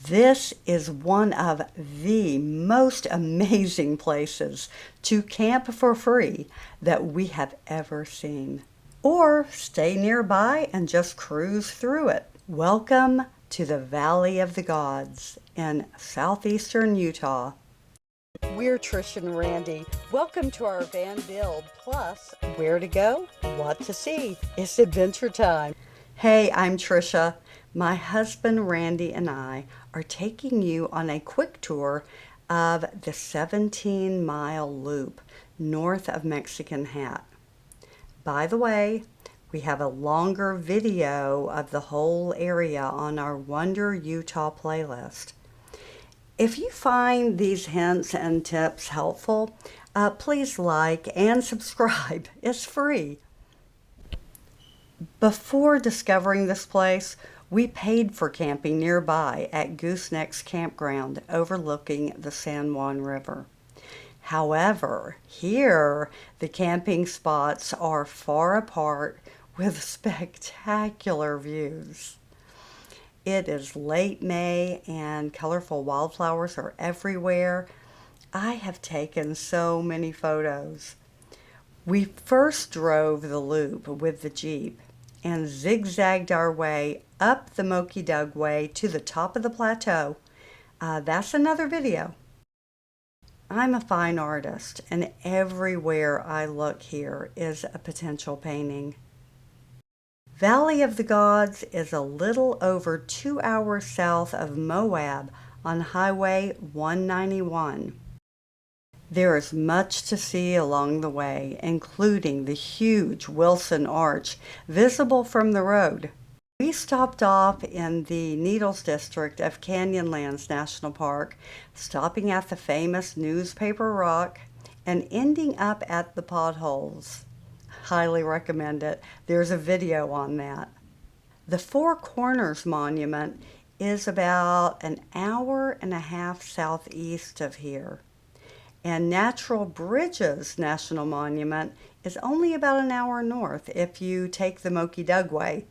This is one of the most amazing places to camp for free that we have ever seen. Or stay nearby and just cruise through it. Welcome to the Valley of the Gods in southeastern Utah. We're Trish and Randy. Welcome to our van build, plus where to go, what to see. It's adventure time. Hey, I'm Trisha. My husband Randy and I are taking you on a quick tour of the 17-mile loop north of Mexican Hat. By the way, we have a longer video of the whole area on our Wonder Utah playlist. If you find these hints and tips helpful, please like and subscribe. It's free. Before discovering this place, we paid for camping nearby at Gooseneck's campground overlooking the San Juan River. However, here the camping spots are far apart with spectacular views. It is late May and colorful wildflowers are everywhere. I have taken so many photos. We first drove the loop with the Jeep and zigzagged our way up the Moki Dug Way to the top of the plateau. That's another video. I'm a fine artist, and everywhere I look here is a potential painting. Valley of the Gods is a little over 2 hours south of Moab on Highway 191. There is much to see along the way, including the huge Wilson Arch visible from the road. We stopped off in the Needles District of Canyonlands National Park, stopping at the famous Newspaper Rock and ending up at the Potholes. Highly recommend it. There's a video on that. The Four Corners Monument is about an hour and a half southeast of here. And Natural Bridges National Monument is only about an hour north if you take the Moki Dug Way.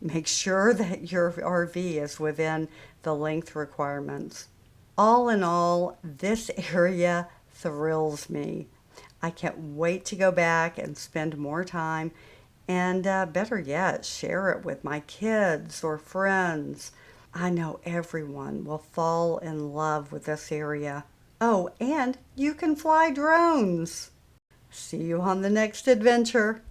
Make sure that your RV is within the length requirements. All in all, this area thrills me. I can't wait to go back and spend more time and better yet, share it with my kids or friends. I know everyone will fall in love with this area. Oh, and you can fly drones. See you on the next adventure.